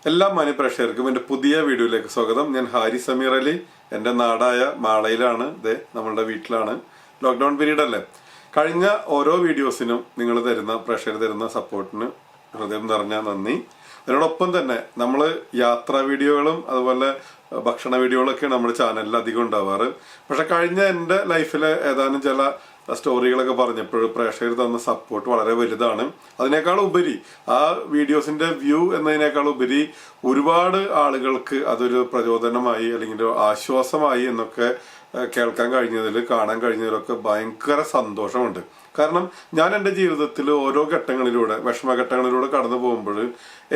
എല്ലാ മാന്യപ്രേക്ഷകർക്കും എൻ്റെ പുതിയ വീഡിയോയിലേക്ക് സ്വാഗതം. ഞാൻ ഹാരി സമീർ അലി. എൻ്റെ നാടായ മാളയിലാണ്, നമ്മളുടെ വീട്ടിലാണ്. ലോക്ക്ഡൗൺ പീരീഡ് അല്ലേ. കഴിഞ്ഞ ഓരോ വീഡിയോസിനും നിങ്ങൾ പ്രേക്ഷകർ തരുന്ന സപ്പോർട്ടിന് ഹൃദയം നിറഞ്ഞ നന്ദി. അതിനോടൊപ്പം തന്നെ നമ്മൾ യാത്രാ വീഡിയോകളും അതുപോലെ ഭക്ഷണ വീഡിയോകളൊക്കെയാണ് നമ്മുടെ ചാനലിൽ അധികം ഉണ്ടാവാറ്. പക്ഷെ കഴിഞ്ഞ എൻ്റെ ലൈഫിലെ ഏതാനും ചില സ്റ്റോറികളൊക്കെ പറഞ്ഞപ്പോൾ പ്രേക്ഷകർ തന്ന സപ്പോർട്ട് വളരെ വലുതാണ്. അതിനേക്കാൾ ഉപരി ആ വീഡിയോസിന്റെ വ്യൂ എന്നതിനേക്കാൾ ഉപരി ഒരുപാട് ആളുകൾക്ക് അതൊരു പ്രചോദനമായി അല്ലെങ്കിൽ ആശ്വാസമായി എന്നൊക്കെ കേൾക്കാൻ കഴിഞ്ഞതിൽ കാണാൻ കഴിഞ്ഞതിലൊക്കെ ഭയങ്കര സന്തോഷമുണ്ട്. കാരണം ഞാൻ എൻ്റെ ജീവിതത്തിൽ ഓരോ ഘട്ടങ്ങളിലൂടെ വിഷമഘട്ടങ്ങളിലൂടെ കടന്നു പോകുമ്പോൾ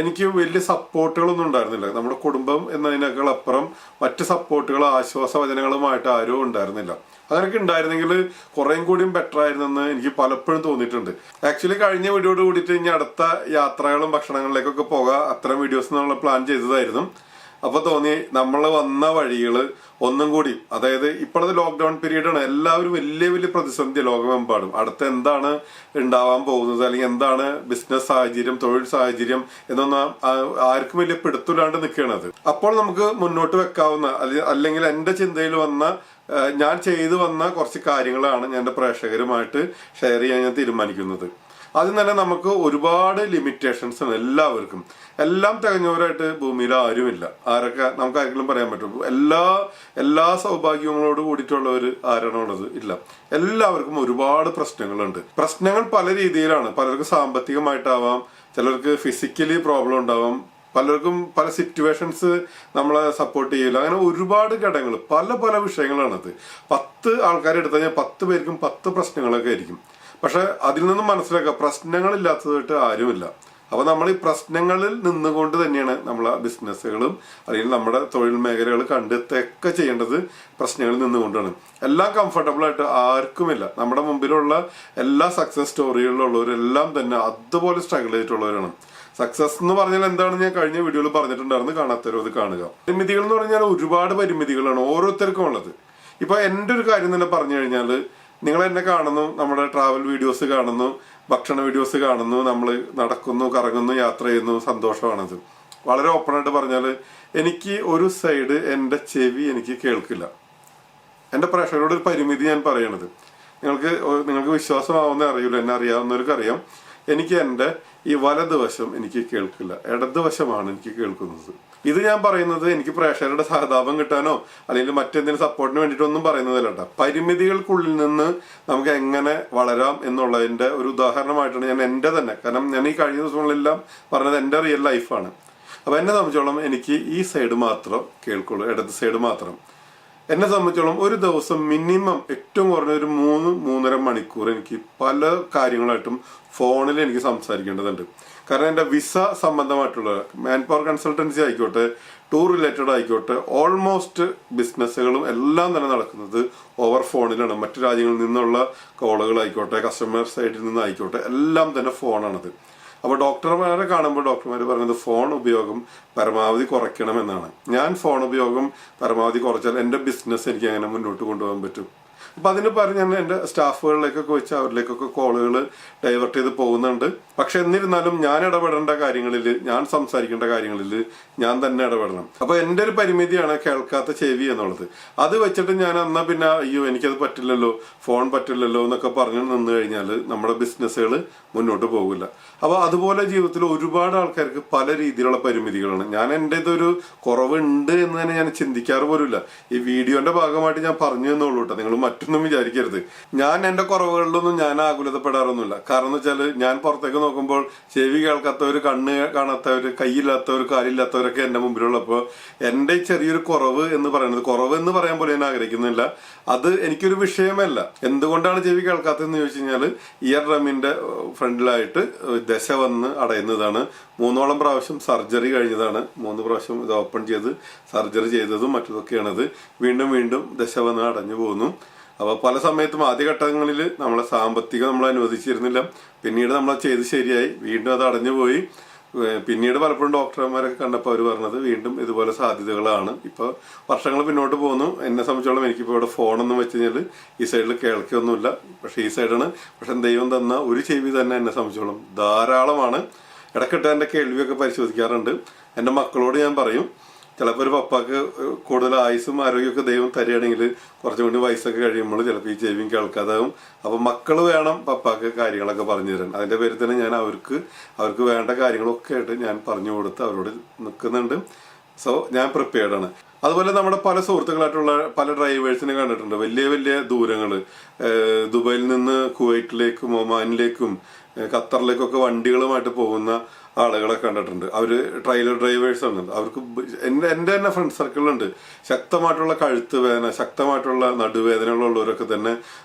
എനിക്ക് വലിയ സപ്പോർട്ടുകളൊന്നും ഉണ്ടായിരുന്നില്ല. നമ്മുടെ കുടുംബം എന്നതിനേക്കാൾ അപ്പുറം മറ്റ് സപ്പോർട്ടുകൾ ആശ്വാസവചനങ്ങളുമായിട്ട് ആരും ഉണ്ടായിരുന്നില്ല. അങ്ങനെയൊക്കെ ഉണ്ടായിരുന്നെങ്കിൽ കുറേയും കൂടിയും ബെറ്റർ ആയിരുന്നെന്ന് എനിക്ക് പലപ്പോഴും തോന്നിയിട്ടുണ്ട്. ആക്ച്വലി കഴിഞ്ഞ വീഡിയോയോട് കൂടിയിട്ട് ഇനി അടുത്ത യാത്രകളും ഭക്ഷണങ്ങളിലേക്കൊക്കെ പോകാം, അത്തരം വീഡിയോസ് നമ്മൾ പ്ലാൻ ചെയ്തതായിരുന്നു. അപ്പൊ തോന്നി നമ്മൾ വന്ന വഴികൾ ഒന്നും കൂടി, അതായത് ഇപ്പോഴത്തെ ലോക്ക്ഡൌൺ പീരീഡാണ്, എല്ലാവരും വലിയ വലിയ പ്രതിസന്ധി ലോകമെമ്പാടും. അടുത്ത എന്താണ് ഉണ്ടാവാൻ പോകുന്നത്, അല്ലെങ്കിൽ എന്താണ് ബിസിനസ് സാഹചര്യം, തൊഴിൽ സാഹചര്യം എന്നൊന്നും ആർക്കും വലിയ പിടുത്തില്ലാണ്ട് നിൽക്കുകയാണത്. അപ്പോൾ നമുക്ക് മുന്നോട്ട് വെക്കാവുന്ന അല്ലെങ്കിൽ എൻ്റെ ചിന്തയിൽ വന്ന ഞാൻ ചെയ്തു വന്ന കുറച്ച് കാര്യങ്ങളാണ് ഞാൻ എൻ്റെ പ്രേക്ഷകരുമായിട്ട് ഷെയർ ചെയ്യാൻ ഞാൻ തീരുമാനിക്കുന്നത്. അതിൽ തന്നെ നമുക്ക് ഒരുപാട് ലിമിറ്റേഷൻസ് ആണ് എല്ലാവർക്കും. എല്ലാം തികഞ്ഞവരായിട്ട് ഭൂമിയിൽ ആരുമില്ല. ആരൊക്കെ നമുക്ക് ആരെങ്കിലും പറയാൻ പറ്റും? എല്ലാ സൗഭാഗ്യങ്ങളോട് കൂടിയിട്ടുള്ളവർ ആരാണുള്ളത്? ഇല്ല. എല്ലാവർക്കും ഒരുപാട് പ്രശ്നങ്ങളുണ്ട്. പ്രശ്നങ്ങൾ പല രീതിയിലാണ്. പലർക്കും സാമ്പത്തികമായിട്ടാവാം, ചിലർക്ക് ഫിസിക്കലി പ്രോബ്ലം ഉണ്ടാവാം, പലർക്കും പല സിറ്റുവേഷൻസ് നമ്മളെ സപ്പോർട്ട് ചെയ്യില്ല. അങ്ങനെ ഒരുപാട് ഘടകങ്ങൾ, പല പല വിഷയങ്ങളാണത്. 10 ആൾക്കാരെ എടുത്തു കഴിഞ്ഞാൽ 10 പേർക്കും 10 പ്രശ്നങ്ങളൊക്കെ ആയിരിക്കും. പക്ഷെ അതിൽ നിന്നും മനസ്സിലാക്കുക, പ്രശ്നങ്ങളില്ലാത്തതായിട്ട് ആരുമില്ല. അപ്പൊ നമ്മൾ ഈ പ്രശ്നങ്ങളിൽ നിന്നുകൊണ്ട് തന്നെയാണ് നമ്മളെ ബിസിനസ്സുകളും അല്ലെങ്കിൽ നമ്മുടെ തൊഴിൽ മേഖലകൾ കണ്ടെത്തൊക്കെ ചെയ്യേണ്ടത്. പ്രശ്നങ്ങളിൽ നിന്നുകൊണ്ടാണ്. എല്ലാം കംഫർട്ടബിൾ ആയിട്ട് ആർക്കുമില്ല. നമ്മുടെ മുമ്പിലുള്ള എല്ലാ സക്സസ് സ്റ്റോറികളിലുള്ളവരെല്ലാം തന്നെ അതുപോലെ സ്ട്രഗിൾ ചെയ്തിട്ടുള്ളവരാണ്. സക്സസ് എന്ന് പറഞ്ഞാൽ എന്താണെന്ന് ഞാൻ കഴിഞ്ഞ വീഡിയോയിൽ പറഞ്ഞിട്ടുണ്ടായിരുന്നു. കാണാത്തവരും അത് കാണുക. പരിമിതികൾ എന്ന് പറഞ്ഞാൽ ഒരുപാട് പരിമിതികളാണ് ഓരോരുത്തർക്കും ഉള്ളത്. ഇപ്പൊ എൻ്റെ ഒരു കാര്യം തന്നെ പറഞ്ഞു കഴിഞ്ഞാൽ, നിങ്ങൾ എന്നെ കാണുന്നു, നമ്മുടെ ട്രാവൽ വീഡിയോസ് കാണുന്നു, ഭക്ഷണ വീഡിയോസ് കാണുന്നു, നമ്മൾ നടക്കുന്നു, കറങ്ങുന്നു, യാത്ര ചെയ്യുന്നു, സന്തോഷമാണത്. വളരെ ഓപ്പണായിട്ട് പറഞ്ഞാൽ എനിക്ക് ഒരു സൈഡ് എൻ്റെ ചെവി എനിക്ക് കേൾക്കില്ല. എൻ്റെ പ്രേക്ഷകരോട് ഒരു പരിമിതി ഞാൻ പറയണത്, നിങ്ങൾക്ക് വിശ്വാസമാവുന്ന അറിയില്ല, എന്നെ അറിയാവുന്നവർക്ക് അറിയാം. എനിക്ക് എൻ്റെ ഈ വലതുവശം എനിക്ക് കേൾക്കില്ല, ഇടതുവശമാണ് എനിക്ക് കേൾക്കുന്നത്. ഇത് ഞാൻ പറയുന്നത് എനിക്ക് പ്രേക്ഷകരുടെ സഹതാപം കിട്ടാനോ അല്ലെങ്കിൽ മറ്റെന്തെങ്കിലും സപ്പോർട്ടിന് വേണ്ടിയിട്ടൊന്നും പറയുന്നതല്ല കേട്ടോ. പരിമിതികൾക്കുള്ളിൽ നിന്ന് നമുക്ക് എങ്ങനെ വളരാം എന്നുള്ളതിന്റെ ഒരു ഉദാഹരണമായിട്ടാണ് ഞാൻ എൻ്റെ തന്നെ, കാരണം ഞാൻ ഈ കഴിഞ്ഞ ദിവസങ്ങളിലെല്ലാം പറഞ്ഞത് എൻ്റെ റിയൽ ലൈഫാണ്. അപ്പൊ എന്നെ സംബന്ധിച്ചോളം എനിക്ക് ഈ സൈഡ് മാത്രം കേൾക്കുള്ളൂ, ഇടത് സൈഡ് മാത്രം. എന്നെ സംബന്ധിച്ചോളം ഒരു ദിവസം മിനിമം ഏറ്റവും കുറഞ്ഞ ഒരു 3-3.5 മണിക്കൂർ എനിക്ക് പല കാര്യങ്ങളായിട്ടും ഫോണിൽ എനിക്ക് സംസാരിക്കേണ്ടതുണ്ട്. കാരണം എൻ്റെ വിസ സംബന്ധമായിട്ടുള്ള മാൻ പവർ കൺസൾട്ടൻസി ആയിക്കോട്ടെ, ടൂർ റിലേറ്റഡ് ആയിക്കോട്ടെ, ഓൾമോസ്റ്റ് ബിസിനസ്സുകളും എല്ലാം തന്നെ നടക്കുന്നത് ഓവർ ഫോണിലാണ്. മറ്റു രാജ്യങ്ങളിൽ നിന്നുള്ള കോളുകളായിക്കോട്ടെ, കസ്റ്റമർ സൈഡിൽ നിന്നായിക്കോട്ടെ, എല്ലാം തന്നെ ഫോണാണത്. അപ്പോൾ ഡോക്ടർമാരെ കാണുമ്പോൾ ഡോക്ടർമാർ പറയുന്നത് ഫോൺ ഉപയോഗം പരമാവധി കുറയ്ക്കണം എന്നാണ്. ഞാൻ ഫോൺ ഉപയോഗം പരമാവധി കുറച്ചാൽ എൻ്റെ ബിസിനസ് എനിക്ക് അങ്ങനെ മുന്നോട്ട് കൊണ്ടുപോകാൻ പറ്റും. അപ്പൊ അതിന് പറഞ്ഞ് ഞാൻ എൻ്റെ സ്റ്റാഫുകളിലേക്കൊക്കെ വെച്ച് അവരിലേക്കൊക്കെ കോളുകൾ ഡൈവേർട്ട് ചെയ്ത് പോകുന്നുണ്ട്. പക്ഷെ എന്നിരുന്നാലും ഞാൻ ഇടപെടേണ്ട കാര്യങ്ങളിൽ, ഞാൻ സംസാരിക്കേണ്ട കാര്യങ്ങളിൽ ഞാൻ തന്നെ ഇടപെടണം. അപ്പൊ എൻ്റെ ഒരു പരിമിതിയാണ് കേൾക്കാത്ത ചെവി എന്നുള്ളത്. അത് വെച്ചിട്ട് ഞാൻ എന്നാ പിന്നെ അയ്യോ എനിക്കത് പറ്റില്ലല്ലോ, ഫോൺ പറ്റില്ലല്ലോ എന്നൊക്കെ പറഞ്ഞു നിന്ന് കഴിഞ്ഞാൽ നമ്മുടെ ബിസിനസ്സുകൾ മുന്നോട്ട് പോകില്ല. അപ്പൊ അതുപോലെ ജീവിതത്തിൽ ഒരുപാട് ആൾക്കാർക്ക് പല രീതിയിലുള്ള പരിമിതികളാണ്. ഞാൻ എൻ്റെ ഇതൊരു കുറവുണ്ട് എന്ന് തന്നെ ഞാൻ ചിന്തിക്കാറ് പോലുമില്ല. ഈ വീഡിയോന്റെ ഭാഗമായിട്ട് ഞാൻ പറഞ്ഞു എന്നുള്ളൂ കേട്ടോ. നിങ്ങൾ മറ്റൊന്നും വിചാരിക്കരുത്. ഞാൻ എൻ്റെ കുറവുകളിലൊന്നും ഞാൻ ആകുലതപ്പെടാറൊന്നുമില്ല. കാരണം എന്ന് വെച്ചാൽ ഞാൻ പുറത്തേക്ക് നോക്കുമ്പോൾ ചെവി കേൾക്കാത്തവർ, കണ്ണ് കാണാത്തവർ, കൈയില്ലാത്തവർ, കാലില്ലാത്തവരൊക്കെ എൻ്റെ മുമ്പിലുള്ളപ്പോൾ എൻ്റെ ചെറിയൊരു കുറവ് എന്ന് പറയുന്നത്, കുറവ് എന്ന് പറയാൻ പോലും ഞാൻ ആഗ്രഹിക്കുന്നില്ല, അത് എനിക്കൊരു വിഷയമല്ല. എന്തുകൊണ്ടാണ് ചെവി കേൾക്കാത്തതെന്ന് ചോദിച്ചു കഴിഞ്ഞാൽ, ഇയർ ഡ്രമ്മിന്റെ ഫ്രണ്ടിലായിട്ട് ദശ വന്ന് അടയുന്നതാണ്. 3ഓളം പ്രാവശ്യം സർജറി കഴിഞ്ഞതാണ്. 3 പ്രാവശ്യം ഇത് ഓപ്പൺ ചെയ്ത് സർജറി ചെയ്തതും മറ്റതൊക്കെയാണത്. വീണ്ടും വീണ്ടും ദശ വന്ന് അടഞ്ഞു പോകുന്നു. അപ്പൊ പല സമയത്തും ആദ്യഘട്ടങ്ങളിൽ നമ്മളെ സാമ്പത്തികം നമ്മൾ അനുവദിച്ചിരുന്നില്ല. പിന്നീട് നമ്മൾ ചെയ്ത് ശരിയായി, വീണ്ടും അത് അടഞ്ഞുപോയി. പിന്നീട് പലപ്പോഴും ഡോക്ടർമാരൊക്കെ കണ്ടപ്പോൾ അവർ പറഞ്ഞത് വീണ്ടും ഇതുപോലെ സാധ്യതകളാണ്. ഇപ്പോൾ വർഷങ്ങൾ പിന്നോട്ട് പോകുന്നു. എന്നെ സംബന്ധിച്ചോളം എനിക്കിപ്പോൾ ഇവിടെ ഫോണൊന്നും വെച്ച് കഴിഞ്ഞാൽ ഈ സൈഡിൽ കേൾക്കൊന്നുമില്ല. പക്ഷെ ഈ സൈഡാണ്. പക്ഷെ ദൈവം തന്ന ഒരു ചെവി തന്നെ എന്നെ സംബന്ധിച്ചോളം ധാരാളമാണ്. ഇടയ്ക്കിട്ട് എൻ്റെ കേൾവിയൊക്കെ പരിശോധിക്കാറുണ്ട്. എൻ്റെ മക്കളോട് ഞാൻ പറയും, ചിലപ്പോൾ ഒരു പപ്പാക്ക് കൂടുതൽ ആയുസ്സും ആരോഗ്യമൊക്കെ ദൈവം തരികയാണെങ്കിൽ കുറച്ചും കൂടി വയസ്സൊക്കെ കഴിയുമ്പോൾ ചിലപ്പോൾ ഈ ചെവിയും കേൾക്കാതാവും. അപ്പം മക്കൾ വേണം പപ്പാക്ക് കാര്യങ്ങളൊക്കെ പറഞ്ഞു തരാൻ. അതിൻ്റെ പേരിൽ തന്നെ ഞാൻ അവർക്ക് വേണ്ട കാര്യങ്ങളൊക്കെ ആയിട്ട് ഞാൻ പറഞ്ഞു കൊടുത്ത് അവരോട് നിൽക്കുന്നുണ്ട്. സോ ഞാൻ പ്രിപ്പയർഡ് ആണ്. അതുപോലെ നമ്മുടെ പല സുഹൃത്തുക്കളായിട്ടുള്ള പല ഡ്രൈവേഴ്സിനെ കണ്ടിട്ടുണ്ട്. വലിയ വലിയ ദൂരങ്ങൾ, ദുബായിൽ നിന്ന് കുവൈറ്റിലേക്കും ഒമാനിലേക്കും ഖത്തറിലേക്കൊക്കെ വണ്ടികളുമായിട്ട് പോകുന്ന ആളുകളെ കണ്ടിട്ടുണ്ട്. അവര് ട്രെയിലർ ഡ്രൈവേഴ്സ് ആണ്. അവർക്ക് എൻ്റെ തന്നെ ഫ്രണ്ട് സർക്കിളിലുണ്ട് ശക്തമായിട്ടുള്ള കഴുത്ത് വേദന, ശക്തമായിട്ടുള്ള നടുവേദനകളുള്ളവരൊക്കെ തന്നെ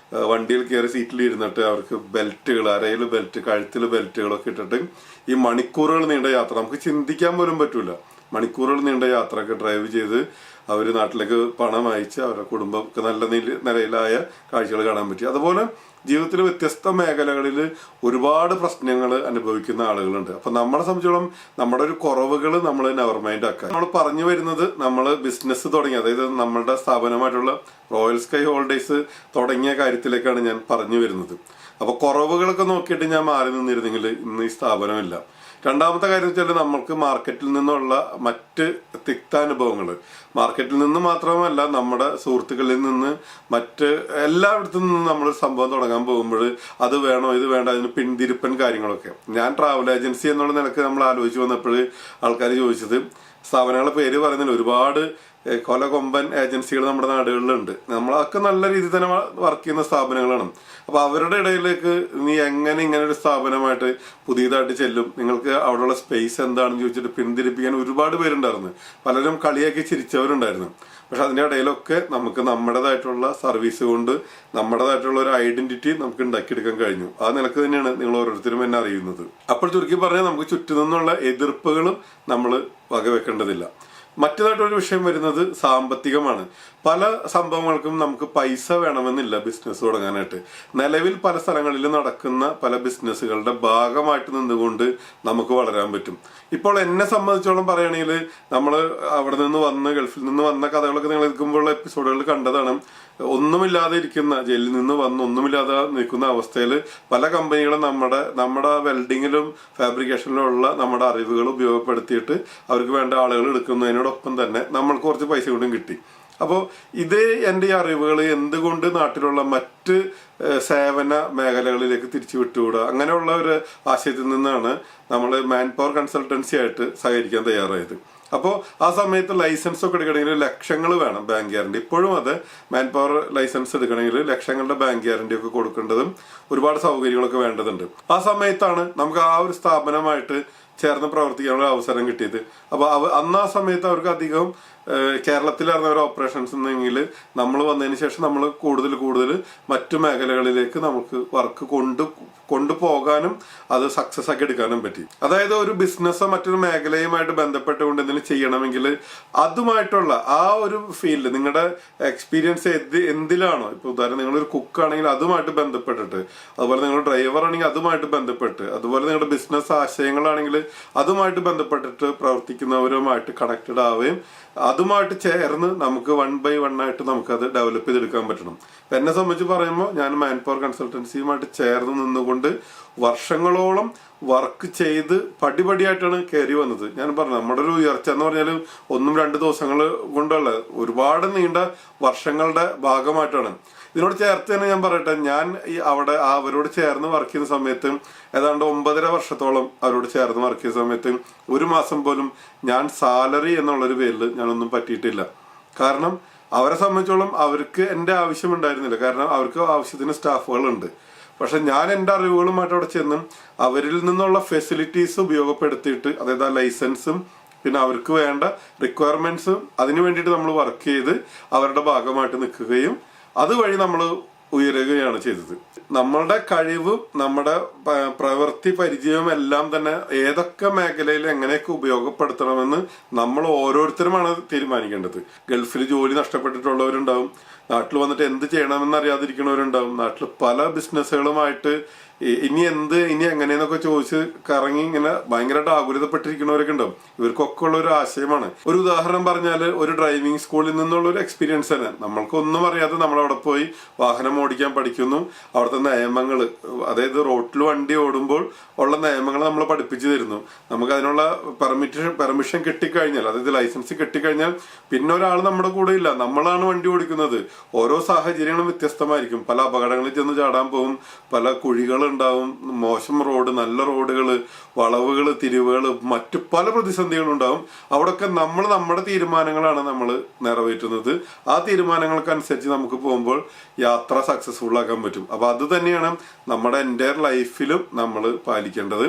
വണ്ടിയിൽ കയറി സീറ്റിൽ ഇരുന്നിട്ട് അവർക്ക് ബെൽറ്റുകൾ, അരയിൽ ബെൽറ്റ്, കഴുത്തിൽ ബെൽറ്റുകളൊക്കെ ഇട്ടിട്ട് ഈ മണിക്കൂറുകൾ നീണ്ട യാത്ര, നമുക്ക് ചിന്തിക്കാൻ പോലും പറ്റൂല, മണിക്കൂറുകൾ നീണ്ട യാത്രയൊക്കെ ഡ്രൈവ് ചെയ്ത് അവർ നാട്ടിലേക്ക് പണം അയച്ച് അവരുടെ കുടുംബമൊക്കെ നല്ല നിലയിലായ കാഴ്ചകൾ കാണാൻ പറ്റി. അതുപോലെ ജീവിതത്തിൽ വ്യത്യസ്ത മേഖലകളിൽ ഒരുപാട് പ്രശ്നങ്ങൾ അനുഭവിക്കുന്ന ആളുകളുണ്ട്. അപ്പൊ നമ്മളെ സംബന്ധിച്ചോളം നമ്മുടെ ഒരു കുറവുകൾ നമ്മൾ നെവർ മൈൻഡ് ആക്കുക. നമ്മൾ പറഞ്ഞു വരുന്നത് നമ്മൾ ബിസിനസ് തുടങ്ങി, അതായത് നമ്മളുടെ സ്ഥാപനമായിട്ടുള്ള റോയൽ സ്കൈ ഹോളിഡേയ്സ് തുടങ്ങിയ കാര്യത്തിലേക്കാണ് ഞാൻ പറഞ്ഞു വരുന്നത്. അപ്പൊ കുറവുകളൊക്കെ നോക്കിയിട്ട് ഞാൻ മാറി നിന്നിരുന്നെങ്കിൽ ഇന്ന് ഈ സ്ഥാപനമില്ല. രണ്ടാമത്തെ കാര്യം വെച്ചാൽ നമ്മൾക്ക് മാർക്കറ്റിൽ നിന്നുള്ള മറ്റ് തിക്താനുഭവങ്ങൾ, മാർക്കറ്റിൽ നിന്ന് മാത്രമല്ല നമ്മുടെ സുഹൃത്തുക്കളിൽ നിന്ന് മറ്റ് എല്ലായിടത്തു നിന്നും നമ്മൾ സംഭവം തുടങ്ങാൻ പോകുമ്പോൾ അത് വേണോ ഇത് വേണ്ട, അതിന് പിന്തിരിപ്പൻ കാര്യങ്ങളൊക്കെ. ഞാൻ ട്രാവൽ ഏജൻസി എന്നുള്ള നിലക്ക് നമ്മൾ ആലോചിച്ച് വന്നപ്പോൾ ആൾക്കാർ ചോദിച്ചത്, സ്ഥാപനങ്ങളുടെ പേര് പറയുന്നില്ല, ഒരുപാട് കൊല കൊമ്പൻ ഏജൻസികൾ നമ്മുടെ നാടുകളിലുണ്ട്. നമ്മളൊക്കെ നല്ല രീതിയിൽ തന്നെ വർക്ക് ചെയ്യുന്ന സ്ഥാപനങ്ങളാണ്. അപ്പൊ അവരുടെ ഇടയിലേക്ക് നീ എങ്ങനെ ഇങ്ങനെ ഒരു സ്ഥാപനമായിട്ട് പുതിയതായിട്ട് ചെല്ലും, നിങ്ങൾക്ക് അവിടെയുള്ള സ്പേസ് എന്താണെന്ന് ചോദിച്ചിട്ട് പിന്തിരിപ്പിക്കാൻ ഒരുപാട് പേരുണ്ടായിരുന്നു. പലരും കളിയാക്കി ചിരിച്ചവരുണ്ടായിരുന്നു. പക്ഷെ അതിന്റെ ഇടയിലൊക്കെ നമുക്ക് നമ്മുടേതായിട്ടുള്ള സർവീസ് കൊണ്ട് നമ്മുടേതായിട്ടുള്ള ഒരു ഐഡന്റിറ്റി നമുക്ക് ഉണ്ടാക്കിയെടുക്കാൻ കഴിഞ്ഞു. ആ നിലക്ക് തന്നെയാണ് നിങ്ങൾ ഓരോരുത്തരും എന്നെ അറിയുന്നത്. അപ്പോൾ ചുരുക്കി പറഞ്ഞാൽ നമുക്ക് ചുറ്റും നിന്നുള്ള എതിർപ്പുകളും നമ്മൾ വകവെക്കേണ്ടതില്ല. മറ്റേതായിട്ടൊരു വിഷയം വരുന്നത് സാമ്പത്തികമാണ്. പല സംഭവങ്ങൾക്കും നമുക്ക് പൈസ വേണമെന്നില്ല ബിസിനസ് തുടങ്ങാനായിട്ട്. നിലവിൽ പല സ്ഥലങ്ങളിലും നടക്കുന്ന പല ബിസിനസ്സുകളുടെ ഭാഗമായിട്ട് നിന്നുകൊണ്ട് നമുക്ക് വളരാൻ പറ്റും. ഇപ്പോൾ എന്നെ സംബന്ധിച്ചോളം പറയുകയാണെങ്കിൽ നമ്മൾ അവിടെ നിന്ന് വന്ന് ഗൾഫിൽ നിന്ന് വന്ന കഥകളൊക്കെ നിങ്ങൾ എടുക്കുമ്പോഴുള്ള എപ്പിസോഡുകൾ കണ്ടതാണ്. ഒന്നുമില്ലാതെ ഇരിക്കുന്ന, ജയിലിൽ നിന്ന് വന്ന് ഒന്നുമില്ലാതെ നിൽക്കുന്ന അവസ്ഥയിൽ പല കമ്പനികളും നമ്മുടെ വെൽഡിങ്ങിലും ഫാബ്രിക്കേഷനിലും ഉള്ള നമ്മുടെ അറിവുകൾ ഉപയോഗപ്പെടുത്തിയിട്ട് അവർക്ക് വേണ്ട ആളുകൾ എടുക്കുന്നതിനോടൊപ്പം തന്നെ നമ്മൾക്ക് കുറച്ച് പൈസ കൊണ്ടും കിട്ടി. അപ്പോൾ ഇത് എൻ്റെ ഈ അറിവുകൾ എന്തുകൊണ്ട് നാട്ടിലുള്ള മറ്റ് സേവന മേഖലകളിലേക്ക് തിരിച്ചു വിട്ടുകൂടുക, അങ്ങനെയുള്ള ഒരു ആശയത്തിൽ നിന്നാണ് നമ്മൾ മാൻ പവർ കൺസൾട്ടൻസി ആയിട്ട് സഹകരിക്കാൻ തയ്യാറായത്. അപ്പോൾ ആ സമയത്ത് ലൈസൻസ് ഒക്കെ എടുക്കണമെങ്കിൽ ലക്ഷങ്ങൾ വേണം, ബാങ്ക് ഗ്യാരണ്ടി. ഇപ്പോഴും അത് മാൻ പവർ ലൈസൻസ് എടുക്കണമെങ്കിൽ ലക്ഷങ്ങളുടെ ബാങ്ക് ഗ്യാരണ്ടി ഒക്കെ കൊടുക്കേണ്ടതും ഒരുപാട് സൗകര്യങ്ങളൊക്കെ വേണ്ടതുണ്ട്. ആ സമയത്താണ് നമുക്ക് ആ ഒരു സ്ഥാപനമായിട്ട് ചേർന്ന് പ്രവർത്തിക്കാനുള്ള അവസരം കിട്ടിയത്. അപ്പൊ അന്ന് ആ സമയത്ത് അവർക്ക് അധികം കേരളത്തിലായിരുന്ന ഒരു ഓപ്പറേഷൻസ് എന്നെങ്കിൽ നമ്മൾ വന്നതിന് ശേഷം നമ്മൾ കൂടുതൽ മറ്റു മേഖലകളിലേക്ക് നമുക്ക് വർക്ക് കൊണ്ടുപോകാനും അത് സക്സസ് ആക്കി എടുക്കാനും പറ്റി. അതായത് ഒരു ബിസിനസ്സോ മറ്റൊരു മേഖലയുമായിട്ട് ബന്ധപ്പെട്ടുകൊണ്ട് എന്തെങ്കിലും ചെയ്യണമെങ്കിൽ അതുമായിട്ടുള്ള ആ ഒരു ഫീൽഡ്, നിങ്ങളുടെ എക്സ്പീരിയൻസ് എന്തിലാണോ, ഇപ്പൊ ഉദാഹരണം നിങ്ങളൊരു കുക്കാണെങ്കിൽ അതുമായിട്ട് ബന്ധപ്പെട്ടിട്ട്, അതുപോലെ നിങ്ങൾ ഡ്രൈവർ ആണെങ്കിൽ അതുമായിട്ട് ബന്ധപ്പെട്ട്, അതുപോലെ നിങ്ങളുടെ ബിസിനസ് ആശയങ്ങളാണെങ്കിൽ അതുമായിട്ട് ബന്ധപ്പെട്ടിട്ട് പ്രവർത്തിക്കുന്നവരുമായിട്ട് കണക്റ്റഡ് ആവുകയും അതുമായിട്ട് ചേർന്ന് നമുക്ക് 1 by 1 ആയിട്ട് നമുക്കത് ഡെവലപ്പ് ചെയ്തെടുക്കാൻ പറ്റണം. എന്നെ സംബന്ധിച്ച് പറയുമ്പോൾ ഞാൻ മാൻ പവർ കൺസൾട്ടൻസിയുമായിട്ട് ചേർന്ന് നിന്നുകൊണ്ട് വർഷങ്ങളോളം വർക്ക് ചെയ്ത് പടിപടിയായിട്ടാണ് കയറി വന്നത്. ഞാൻ പറഞ്ഞു, നമ്മുടെ ഒരു ഉയർച്ച എന്ന് പറഞ്ഞാൽ 1-2 ദിവസങ്ങൾ കൊണ്ടുള്ള ഒരുപാട് നീണ്ട വർഷങ്ങളുടെ ഭാഗമായിട്ടാണ്. ഇതിനോട് ചേർത്ത് തന്നെ ഞാൻ പറയട്ടെ, ഞാൻ അവിടെ അവരോട് ചേർന്ന് വർക്ക് ചെയ്യുന്ന സമയത്ത് ഏതാണ്ട് 9.5 വർഷത്തോളം അവരോട് ചേർന്ന് വർക്ക് ചെയ്യുന്ന സമയത്ത് ഒരു മാസം പോലും ഞാൻ സാലറി എന്നുള്ളൊരു പേരിൽ ഞാനൊന്നും പറ്റിയിട്ടില്ല. കാരണം അവരെ സംബന്ധിച്ചോളം അവർക്ക് എൻ്റെ ആവശ്യം ഉണ്ടായിരുന്നില്ല, കാരണം അവർക്ക് ആവശ്യത്തിന് സ്റ്റാഫുകളുണ്ട്. പക്ഷെ ഞാൻ എൻ്റെ അറിവുകളുമായിട്ട് അവിടെ ചെന്നും അവരിൽ നിന്നുള്ള ഫെസിലിറ്റീസ് ഉപയോഗപ്പെടുത്തിയിട്ട്, അതായത് ആ ലൈസൻസും പിന്നെ അവർക്ക് വേണ്ട റിക്വയർമെന്റ്സും അതിനു വേണ്ടിയിട്ട് നമ്മൾ വർക്ക് ചെയ്ത് അവരുടെ ഭാഗമായിട്ട് നിൽക്കുകയും അതുവഴി നമ്മൾ ഉയരുകയാണ് ചെയ്തത്. നമ്മളുടെ കഴിവും നമ്മുടെ പ്രവൃത്തി പരിചയവും എല്ലാം തന്നെ ഏതൊക്കെ മേഖലയിൽ എങ്ങനെയൊക്കെ ഉപയോഗപ്പെടുത്തണമെന്ന് നമ്മൾ ഓരോരുത്തരുമാണ് തീരുമാനിക്കേണ്ടത്. ഗൾഫിൽ ജോലി നഷ്ടപ്പെട്ടിട്ടുള്ളവരുണ്ടാവും, നാട്ടിൽ വന്നിട്ട് എന്ത് ചെയ്യണമെന്ന് അറിയാതിരിക്കുന്നവരുണ്ടാവും, നാട്ടിൽ പല ബിസിനസ്സുകളുമായിട്ട് ഇനി എങ്ങനെയെന്നൊക്കെ ചോദിച്ച് കറങ്ങി ഇങ്ങനെ ഭയങ്കരമായിട്ട് ആകുലതപ്പെട്ടിരിക്കുന്നവരൊക്കെ ഉണ്ടാവും. ഇവർക്കൊക്കെ ഉള്ള ഒരു ആശയമാണ്. ഒരു ഉദാഹരണം പറഞ്ഞാൽ ഒരു ഡ്രൈവിംഗ് സ്കൂളിൽ നിന്നുള്ള ഒരു എക്സ്പീരിയൻസ് തന്നെ. നമ്മൾക്കൊന്നും അറിയാതെ നമ്മളവിടെ പോയി വാഹനം ഓടിക്കാൻ പഠിക്കുന്നു. അവിടുത്തെ നിയമങ്ങൾ, അതായത് റോഡിൽ വണ്ടി ഓടുമ്പോൾ ഉള്ള നിയമങ്ങൾ നമ്മൾ പഠിപ്പിച്ചു തരുന്നു. നമുക്ക് അതിനുള്ള പെർമിഷൻ കിട്ടിക്കഴിഞ്ഞാൽ, അതായത് ലൈസൻസ് കിട്ടിക്കഴിഞ്ഞാൽ പിന്നെ ഒരാൾ നമ്മുടെ കൂടെ ഇല്ല, നമ്മളാണ് വണ്ടി ഓടിക്കുന്നത്. ഓരോ സാഹചര്യങ്ങളും വ്യത്യസ്തമായിരിക്കും. പല അപകടങ്ങളിൽ ചെന്ന് ചാടാൻ പോകും, പല കുഴികളുണ്ടാവും, മോശം റോഡ്, നല്ല റോഡുകൾ, വളവുകൾ, തിരിവുകൾ, മറ്റു പല പ്രതിസന്ധികളും ഉണ്ടാവും. അവിടെയൊക്കെ നമ്മുടെ തീരുമാനങ്ങളാണ് നമ്മൾ നിറവേറ്റുന്നത്. ആ തീരുമാനങ്ങൾക്കനുസരിച്ച് നമുക്ക് പോകുമ്പോൾ യാത്ര സക്സസ്ഫുൾ ആക്കാൻ പറ്റും. അപ്പൊ അത് തന്നെയാണ് നമ്മുടെ എൻ്റെ ലൈഫിലും നമ്മൾ പാലിക്കേണ്ടത്.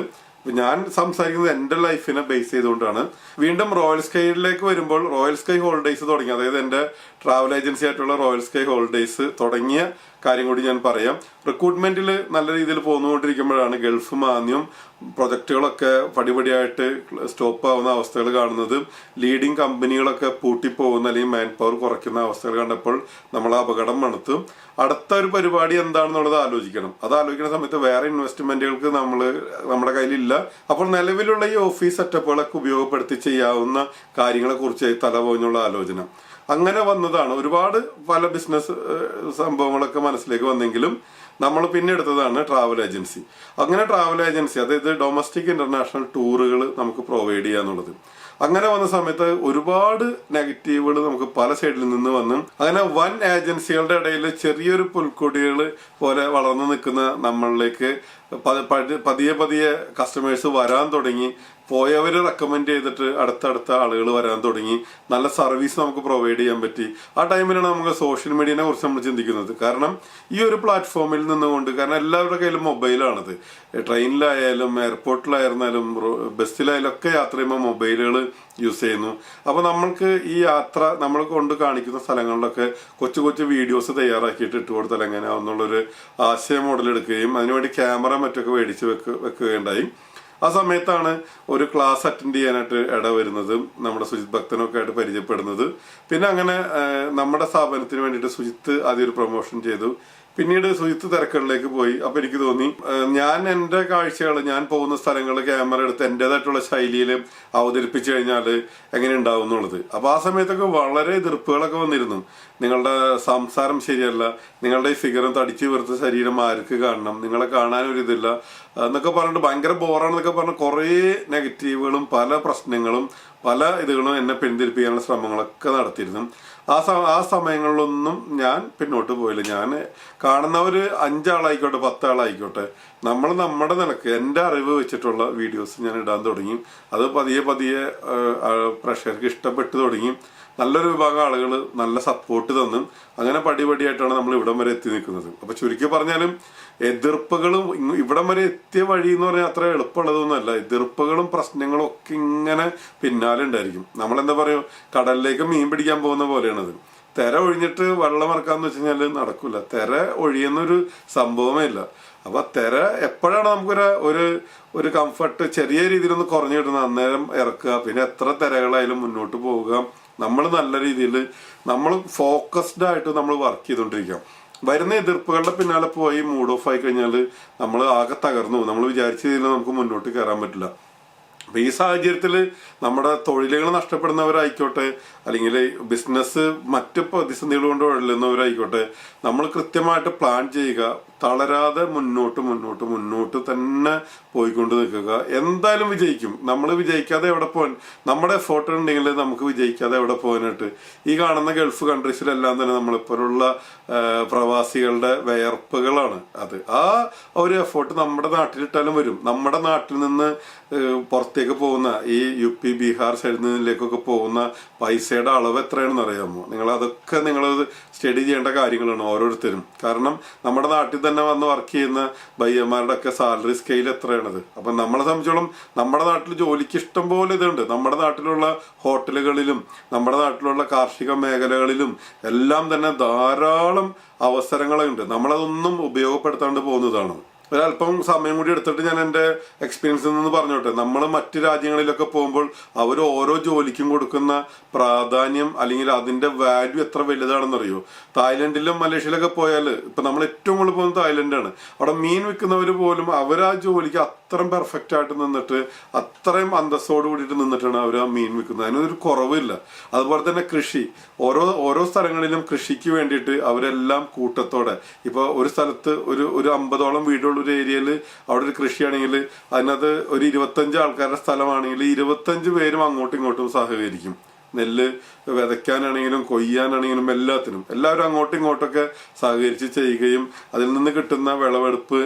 ഞാൻ സംസാരിക്കുന്നത് എൻ്റെ ലൈഫിനെ ബേസ് ചെയ്തുകൊണ്ടാണ്. വീണ്ടും റോയൽ സ്കൈയിലേക്ക് വരുമ്പോൾ, റോയൽ സ്കൈ ഹോളിഡേയ്സ് തുടങ്ങി, അതായത് എൻ്റെ ട്രാവൽ ഏജൻസി ആയിട്ടുള്ള റോയൽ സ്കൈ ഹോളിഡേയ്സ് തുടങ്ങിയ കാര്യം കൂടി ഞാൻ പറയാം. റിക്രൂട്ട്മെന്റിൽ നല്ല രീതിയിൽ പോന്നുകൊണ്ടിരിക്കുമ്പോഴാണ് ഗൾഫ് മാന്യം പ്രൊജക്ടുകളൊക്കെ പടിപടിയായിട്ട് സ്റ്റോപ്പ് ആവുന്ന അവസ്ഥകൾ കാണുന്നത്. ലീഡിങ് കമ്പനികളൊക്കെ പൂട്ടിപ്പോകുന്ന അല്ലെങ്കിൽ മാൻ പവർ കുറയ്ക്കുന്ന അവസ്ഥകൾ കണ്ടപ്പോൾ നമ്മൾ അപകടം മണത്തു. അടുത്ത ഒരു പരിപാടി എന്താണെന്നുള്ളത് ആലോചിക്കണം. അത് ആലോചിക്കുന്ന സമയത്ത് വേറെ ഇൻവെസ്റ്റ്മെന്റുകൾക്ക് നമ്മുടെ കയ്യിലില്ല. അപ്പോൾ നിലവിലുള്ള ഈ ഓഫീസ് സെറ്റപ്പുകളൊക്കെ ഉപയോഗപ്പെടുത്തി ചെയ്യാവുന്ന കാര്യങ്ങളെ കുറിച്ച് തലപോഞ്ഞുള്ള ആലോചന അങ്ങനെ വന്നതാണ്. ഒരുപാട് പല ബിസിനസ് സംഭവങ്ങളൊക്കെ മനസ്സിലേക്ക് വന്നെങ്കിലും നമ്മൾ പിന്നെ എടുത്തതാണ് ട്രാവൽ ഏജൻസി. അങ്ങനെ ട്രാവൽ ഏജൻസി, അതായത് ഡൊമസ്റ്റിക് ഇന്റർനാഷണൽ ടൂറുകൾ നമുക്ക് പ്രൊവൈഡ് ചെയ്യുക എന്നുള്ളത്. അങ്ങനെ വന്ന സമയത്ത് ഒരുപാട് നെഗറ്റീവുകൾ നമുക്ക് പല സൈഡിൽ നിന്ന് വന്നു. അങ്ങനെ വൻ ഏജൻസികളുടെ ഇടയിൽ ചെറിയൊരു പുൽക്കൊടികൾ പോലെ വളർന്നു നിൽക്കുന്ന നമ്മളിലേക്ക് പതിയെ കസ്റ്റമേഴ്സ് വരാൻ തുടങ്ങി. പോയവർ റെക്കമെൻഡ് ചെയ്തിട്ട് അടുത്തടുത്ത ആളുകൾ വരാൻ തുടങ്ങി. നല്ല സർവീസ് നമുക്ക് പ്രൊവൈഡ് ചെയ്യാൻ പറ്റി. ആ ടൈമിലാണ് നമുക്ക് സോഷ്യൽ മീഡിയനെ കുറിച്ച് നമ്മൾ ചിന്തിക്കുന്നത്. കാരണം ഈ ഒരു പ്ലാറ്റ്ഫോമിൽ നിന്നുകൊണ്ട്, കാരണം എല്ലാവരുടെ കയ്യിലും മൊബൈലാണത്. ട്രെയിനിലായാലും എയർപോർട്ടിലായിരുന്നാലും ബസ്സിലായാലും ഒക്കെ യാത്ര ചെയ്യുമ്പോൾ മൊബൈലുകൾ യൂസ് ചെയ്യുന്നു. അപ്പോൾ നമ്മൾക്ക് ഈ യാത്ര നമ്മൾ കൊണ്ട് കാണിക്കുന്ന സ്ഥലങ്ങളിലൊക്കെ കൊച്ചു കൊച്ചു വീഡിയോസ് തയ്യാറാക്കിയിട്ട് ഇട്ട് കൊടുത്താൽ എങ്ങനെയാണെന്നുള്ളൊരു ആശയം മോഡലെടുക്കുകയും അതിനുവേണ്ടി ക്യാമറ മറ്റൊക്കെ മേടിച്ച് വെക്കുകയുണ്ടായി. ആ സമയത്താണ് ഒരു ക്ലാസ് അറ്റൻഡ് ചെയ്യാനായിട്ട് ഇട വരുന്നത്, നമ്മുടെ സുജിത് ഭക്തനൊക്കെ ആയിട്ട് പരിചയപ്പെടുന്നത്. പിന്നെ അങ്ങനെ നമ്മുടെ സ്ഥാപനത്തിന് വേണ്ടിയിട്ട് സുജിത്ത് ആദ്യം ഒരു പ്രൊമോഷൻ ചെയ്തു. പിന്നീട് സുജിത്ത് തിരക്കുകളിലേക്ക് പോയി. അപ്പൊ എനിക്ക് തോന്നി ഞാൻ എൻ്റെ കാഴ്ചകൾ, ഞാൻ പോകുന്ന സ്ഥലങ്ങളിൽ ക്യാമറ എടുത്ത് എൻ്റെതായിട്ടുള്ള ശൈലിയിൽ അവതരിപ്പിച്ചു കഴിഞ്ഞാൽ എങ്ങനെ ഉണ്ടാവും എന്നുള്ളത്. അപ്പൊ ആ സമയത്തൊക്കെ വളരെ എതിർപ്പുകളൊക്കെ വന്നിരുന്നു. നിങ്ങളുടെ സംസാരം ശരിയല്ല, നിങ്ങളുടെ ഈ ഫിഗറും തടിച്ചു വീർത്ത ശരീരം ആർക്ക് കാണണം, നിങ്ങളെ കാണാനൊരിതില്ല എന്നൊക്കെ പറഞ്ഞിട്ട് ഭയങ്കര ബോറാണെന്നൊക്കെ പറഞ്ഞ് കുറേ നെഗറ്റീവുകളും പല പ്രശ്നങ്ങളും പല ഇതുകളും എന്നെ പിന്തിരിപ്പിക്കാനുള്ള ശ്രമങ്ങളൊക്കെ നടത്തിയിരുന്നു. ആ സമയങ്ങളിലൊന്നും ഞാൻ പിന്നോട്ട് പോയില്ല. ഞാൻ കാണുന്നവർ 5 ആളായിക്കോട്ടെ 10 ആളായിക്കോട്ടെ, നമ്മൾ നമ്മുടെ നിലക്ക് എൻ്റെ അറിവ് വെച്ചിട്ടുള്ള വീഡിയോസ് ഞാൻ ഇടാൻ തുടങ്ങി. അത് പതിയെ പ്രേക്ഷകർക്ക് ഇഷ്ടപ്പെട്ടു തുടങ്ങി. നല്ലൊരു വിഭാഗം ആളുകൾ നല്ല സപ്പോർട്ട് തന്നും. അങ്ങനെ പടിപടിയായിട്ടാണ് നമ്മൾ ഇവിടം വരെ എത്തി നിൽക്കുന്നത്. അപ്പൊ ചുരുക്കി പറഞ്ഞാലും എതിർപ്പുകളും ഇവിടം വരെ എത്തിയ വഴി എന്ന് പറഞ്ഞാൽ അത്ര എളുപ്പമുള്ളതൊന്നുമല്ല. എതിർപ്പുകളും പ്രശ്നങ്ങളും ഒക്കെ ഇങ്ങനെ പിന്നാലെ ഉണ്ടായിരിക്കും. നമ്മളെന്താ പറയുക, കടലിലേക്ക് മീൻ പിടിക്കാൻ പോകുന്ന പോലെയാണത്. തിര ഒഴിഞ്ഞിട്ട് വെള്ളം ഇറക്കാന്ന് വെച്ച് കഴിഞ്ഞാൽ നടക്കൂല. തിര ഒഴിയുന്നൊരു സംഭവമേ ഇല്ല. അപ്പൊ തിര എപ്പോഴാണ് നമുക്കൊരു ഒരു കംഫർട്ട് ചെറിയ രീതിയിലൊന്ന് കുറഞ്ഞു കിട്ടുന്നത്, അന്നേരം ഇറക്കുക. പിന്നെ എത്ര തിരകളായാലും മുന്നോട്ട് പോവുക. നമ്മൾ നല്ല രീതിയിൽ നമ്മൾ ഫോക്കസ്ഡ് ആയിട്ട് നമ്മൾ വർക്ക് ചെയ്തുകൊണ്ടിരിക്കാം. വരുന്ന എതിർപ്പുകളുടെ പിന്നാലെ പോയി മൂഡ് ഓഫ് ആയി കഴിഞ്ഞാൽ നമ്മൾ ആകെ തകർന്നു പോകും. നമ്മൾ വിചാരിച്ച രീതിയിൽ നമുക്ക് മുന്നോട്ട് കയറാൻ പറ്റില്ല. അപ്പൊ ഈ സാഹചര്യത്തിൽ നമ്മുടെ തൊഴിലുകൾ നഷ്ടപ്പെടുന്നവരായിക്കോട്ടെ, അല്ലെങ്കിൽ ബിസിനസ് മറ്റു പ്രതിസന്ധികൾ കൊണ്ട് ഉഴലുന്നവരായിക്കോട്ടെ, നമ്മൾ കൃത്യമായിട്ട് പ്ലാൻ ചെയ്യുക. തളരാതെ മുന്നോട്ട് തന്നെ പോയിക്കൊണ്ട് നിൽക്കുക. എന്തായാലും വിജയിക്കും. നമ്മൾ വിജയിക്കാതെ എവിടെ പോകാൻ? നമ്മുടെ എഫോർട്ട് ഉണ്ടെങ്കിൽ നമുക്ക് വിജയിക്കാതെ എവിടെ പോകാനായിട്ട്? ഈ കാണുന്ന ഗൾഫ് കൺട്രീസിലെല്ലാം തന്നെ നമ്മളിപ്പോഴുള്ള പ്രവാസികളുടെ വിയർപ്പുകളാണ് അത്. ആ ഒരു എഫോർട്ട് നമ്മുടെ നാട്ടിലിട്ടാലും വരും. നമ്മുടെ നാട്ടിൽ നിന്ന് പുറത്തേക്ക് പോകുന്ന ഈ UP ബീഹാർ സൈഡിൽ നിന്നിലേക്കൊക്കെ പോകുന്ന പൈസയുടെ അളവ് എത്രയാണെന്ന് അറിയാമോ? അതൊക്കെ നിങ്ങളത് സ്റ്റഡി ചെയ്യേണ്ട കാര്യങ്ങളാണ് ഓരോരുത്തരും. കാരണം നമ്മുടെ നാട്ടിൽ തന്നെ വന്ന് വർക്ക് ചെയ്യുന്ന ബയ്യന്മാരുടെ ഒക്കെ സാലറി സ്കെയിൽ എത്രയാണത്. അപ്പം നമ്മളെ സംബന്ധിച്ചോളം നമ്മുടെ നാട്ടിൽ ജോലിക്ക് ഇഷ്ടം പോലെ ഇതുണ്ട്. നമ്മുടെ നാട്ടിലുള്ള ഹോട്ടലുകളിലും നമ്മുടെ നാട്ടിലുള്ള കാർഷിക മേഖലകളിലും എല്ലാം തന്നെ ധാരാളം അവസരങ്ങളുണ്ട്. നമ്മളതൊന്നും ഉപയോഗപ്പെടുത്താണ്ട് പോകുന്നതാണ്. ഒരല്പം സമയം കൂടി എടുത്തിട്ട് ഞാൻ എൻ്റെ എക്സ്പീരിയൻസിൽ നിന്ന് പറഞ്ഞോട്ടെ. നമ്മൾ മറ്റ് രാജ്യങ്ങളിലൊക്കെ പോകുമ്പോൾ അവർ ഓരോ ജോലിക്കും കൊടുക്കുന്ന പ്രാധാന്യം അല്ലെങ്കിൽ അതിന്റെ വാല്യൂ എത്ര വലുതാണെന്നറിയോ? തായ്ലൻഡിലും മലേഷ്യയിലൊക്കെ പോയാൽ ഇപ്പൊ നമ്മൾ ഏറ്റവും കൂടുതൽ പോകുന്നത് തായ്ലൻഡാണ്. അവിടെ മീൻ വിൽക്കുന്നവർ പോലും അവർ ആ ജോലിക്ക് അത്രയും പെർഫെക്റ്റ് ആയിട്ട് നിന്നിട്ട് അത്രയും അന്തസ്സോട് കൂടിയിട്ട് നിന്നിട്ടാണ് അവർ ആ മീൻ വിൽക്കുന്നത്. അതിനൊരു കുറവില്ല. അതുപോലെ തന്നെ കൃഷി, ഓരോ സ്ഥലങ്ങളിലും കൃഷിക്ക് വേണ്ടിയിട്ട് അവരെല്ലാം കൂട്ടത്തോടെ, ഇപ്പൊ ഒരു സ്ഥലത്ത് ഒരു 50ഓളം വീടുള്ള ഒരു ഏരിയയിൽ അവിടെ ഒരു കൃഷിയാണെങ്കിൽ അതിനകത്ത് ഒരു 25 ആൾക്കാരുടെ സ്ഥലമാണെങ്കിൽ 25 പേരും അങ്ങോട്ടും ഇങ്ങോട്ടും സഹകരിക്കും. നെല്ല് വിതയ്ക്കാനാണെങ്കിലും കൊയ്യാനാണെങ്കിലും എല്ലാവരും അങ്ങോട്ടും ഇങ്ങോട്ടൊക്കെ സഹകരിച്ച് ചെയ്യുകയും അതിൽ നിന്ന് കിട്ടുന്ന വിളവെടുപ്പ്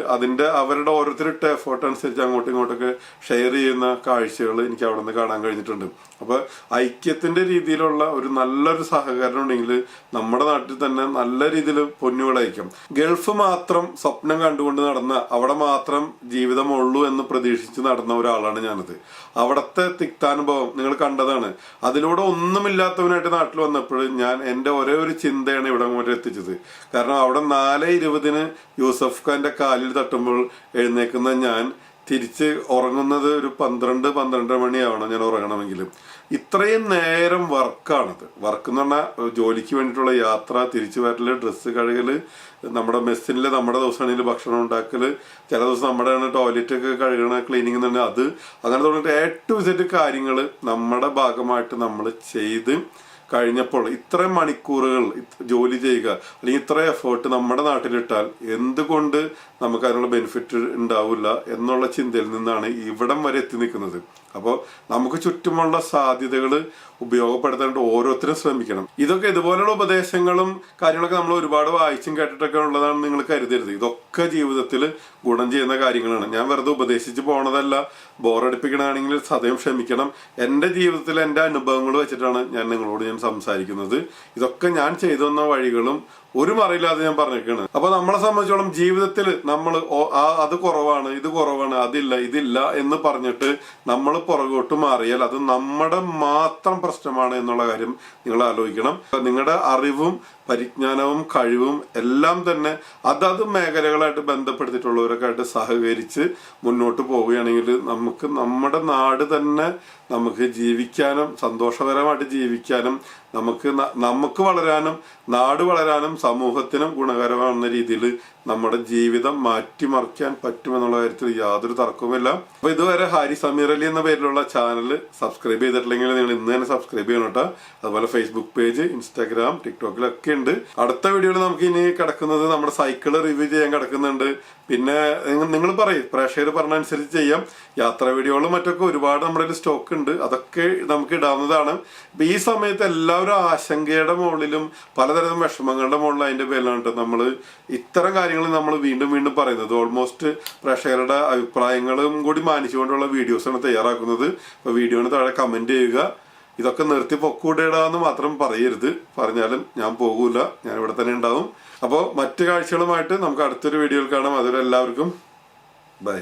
അവരുടെ ഓരോരുത്തരുടെ എഫേർട്ട് അനുസരിച്ച് അങ്ങോട്ടും ഇങ്ങോട്ടൊക്കെ ഷെയർ ചെയ്യുന്ന കാഴ്ചകൾ എനിക്ക് അവിടെ നിന്ന് കാണാൻ കഴിഞ്ഞിട്ടുണ്ട്. അപ്പൊ ഐക്യത്തിന്റെ രീതിയിലുള്ള ഒരു നല്ലൊരു സഹകരണം ഉണ്ടെങ്കിൽ നമ്മുടെ നാട്ടിൽ തന്നെ നല്ല രീതിയിൽ പൊന്നുവിളയിക്കും. ഗൾഫ് മാത്രം സ്വപ്നം കണ്ടുകൊണ്ട് നടന്ന, അവിടെ മാത്രം ജീവിതമുള്ളൂ എന്ന് പ്രതീക്ഷിച്ച് നടന്ന ഒരാളാണ് ഞാനത്. അവിടത്തെ തിക്താനുഭവം നിങ്ങൾ കണ്ടതാണ്. അതിലൂടെ ഒന്നുമില്ലാത്തവനായിട്ട് നാട്ടിൽ വന്നപ്പോൾ എൻ്റെ ഒരേ ഒരു ചിന്തയാണ് ഇവിടെ വരെ എത്തിച്ചത്. കാരണം അവിടെ 4:20 യൂസഫ് ഖാന്റെ കാലിൽ തട്ടുമ്പോൾ എഴുന്നേക്കുന്ന ഞാൻ തിരിച്ച് ഉറങ്ങുന്നത് ഒരു 12 മണിയാവണം ഞാൻ ഉറങ്ങണമെങ്കിലും. ഇത്രയും നേരം വർക്കാണത്. വർക്ക് എന്ന് പറഞ്ഞാൽ ജോലിക്ക് വേണ്ടിയിട്ടുള്ള യാത്ര, തിരിച്ചു വരല്, ഡ്രസ്സ് കഴുകല്, നമ്മുടെ മെസ്സിനില് നമ്മുടെ ദിവസമാണെങ്കിൽ ഭക്ഷണം ഉണ്ടാക്കല്, ചില ദിവസം നമ്മുടെ ടോയ്ലറ്റ് ഒക്കെ കഴുകണ ക്ലീനിങ് തന്നെ അത്, അങ്ങനെ തുടങ്ങിയിട്ട് A to Z കാര്യങ്ങൾ നമ്മുടെ ഭാഗമായിട്ട് നമ്മൾ ചെയ്ത് കഴിഞ്ഞപ്പോൾ ഇത്രയും മണിക്കൂറുകൾ ജോലി ചെയ്യുക അല്ലെങ്കിൽ ഇത്ര എഫേർട്ട് നമ്മുടെ നാട്ടിലിട്ടാൽ എന്തുകൊണ്ട് നമുക്ക് അതിനുള്ള ബെനിഫിറ്റ് ഉണ്ടാവില്ല എന്നുള്ള ചിന്തയിൽ നിന്നാണ് ഇവിടം വരെ എത്തി നിൽക്കുന്നത്. അപ്പോൾ നമുക്ക് ചുറ്റുമുള്ള സാധ്യതകൾ ഉപയോഗപ്പെടുത്താനായിട്ട് ഓരോരുത്തരും ശ്രമിക്കണം. ഇതൊക്കെ ഇതുപോലുള്ള ഉപദേശങ്ങളും കാര്യങ്ങളൊക്കെ നമ്മൾ ഒരുപാട് വായിച്ചും കേട്ടിട്ടൊക്കെ ഉള്ളതാണ് നിങ്ങൾ കരുതരുത്. ഇതൊക്കെ ജീവിതത്തിൽ ഗുണം ചെയ്യുന്ന കാര്യങ്ങളാണ്. ഞാൻ വെറുതെ ഉപദേശിച്ച് പോണതല്ല. ബോറടിപ്പിക്കണമെങ്കിൽ സദയം ക്ഷമിക്കണം. എൻ്റെ ജീവിതത്തിൽ എൻ്റെ അനുഭവങ്ങൾ വെച്ചിട്ടാണ് ഞാൻ നിങ്ങളോട് സംസാരിക്കുന്നത്. ഇതൊക്കെ ഞാൻ ചെയ്തു വന്ന വഴികളും ഒരു മറിയില്ലാതെ ഞാൻ പറഞ്ഞേക്കാണ്. അപ്പൊ നമ്മളെ സംബന്ധിച്ചോളം ജീവിതത്തിൽ നമ്മൾ അത് കുറവാണ്, ഇത് കുറവാണ്, ഇതില്ല എന്ന് പറഞ്ഞിട്ട് നമ്മൾ പുറകോട്ട് മാറിയാൽ അത് നമ്മുടെ മാത്രം പ്രശ്നമാണ് എന്നുള്ള കാര്യം നിങ്ങൾ ആലോചിക്കണം. നിങ്ങളുടെ അറിവും പരിജ്ഞാനവും കഴിവും എല്ലാം തന്നെ അതത് മേഖലകളായിട്ട് ബന്ധപ്പെടുത്തിയിട്ടുള്ളവരൊക്കെ ആയിട്ട് സഹകരിച്ച് മുന്നോട്ട് പോവുകയാണെങ്കിൽ നമുക്ക് നമ്മുടെ നാട് തന്നെ നമുക്ക് ജീവിക്കാനും സന്തോഷകരമായിട്ട് ജീവിക്കാനും നമുക്ക് വളരാനും നാട് വളരാനും സമൂഹത്തിനും ഗുണകരമാകുന്ന രീതിയിൽ നമ്മുടെ ജീവിതം മാറ്റിമറിക്കാൻ പറ്റുമെന്നുള്ള കാര്യത്തിൽ യാതൊരു തർക്കവുമില്ല. അപ്പൊ ഇതുവരെ ഹാരി സമീർ അലി എന്ന പേരിലുള്ള ചാനൽ സബ്സ്ക്രൈബ് ചെയ്തിട്ടില്ലെങ്കിൽ നിങ്ങൾ ഇന്ന് തന്നെ സബ്സ്ക്രൈബ് ചെയ്യണം കേട്ടോ. അതുപോലെ ഫേസ്ബുക്ക് പേജ്, ഇൻസ്റ്റാഗ്രാം, ടിക്ടോക്കിലൊക്കെ ഉണ്ട്. അടുത്ത വീഡിയോയിൽ നമുക്ക് ഇനി കിടക്കുന്നത് നമ്മുടെ സൈക്കിള് റിവ്യൂ ചെയ്യാൻ കിടക്കുന്നുണ്ട്. പിന്നെ നിങ്ങൾ പറയും, പ്രേക്ഷകർ പറഞ്ഞ അനുസരിച്ച് ചെയ്യാം. യാത്രാ വീഡിയോകളും മറ്റൊക്കെ ഒരുപാട് നമ്മുടെ സ്റ്റോക്ക് ഉണ്ട്. അതൊക്കെ നമുക്ക് ഇടാവുന്നതാണ്. ഇപ്പൊ ഈ സമയത്ത് എല്ലാവരും ആശങ്കയുടെ മുകളിലും പലതരം വിഷമങ്ങളുടെ മുകളിലും അതിന്റെ പേരിലാണ് നമ്മൾ ഇത്തരം കാര്യങ്ങൾ നമ്മൾ വീണ്ടും വീണ്ടും പറയുന്നത്. ഓൾമോസ്റ്റ് പ്രേക്ഷകരുടെ അഭിപ്രായങ്ങളും കൂടി മാനിച്ചുകൊണ്ടുള്ള വീഡിയോസാണ് തയ്യാറാക്കുന്നത്. അപ്പൊ വീഡിയോന് താഴെ കമന്റ് ചെയ്യുക. ഇതൊക്കെ നിർത്തി പൊക്കൂടേടാന്ന് മാത്രം പറയരുത്. പറഞ്ഞാലും ഞാൻ പോകൂല, ഞാൻ ഇവിടെ തന്നെ ഉണ്ടാവും. അപ്പോൾ മറ്റു കാഴ്ചകളുമായിട്ട് നമുക്ക് അടുത്തൊരു വീഡിയോയിൽ കാണാം. അതുവരെ എല്ലാവർക്കും ബൈ.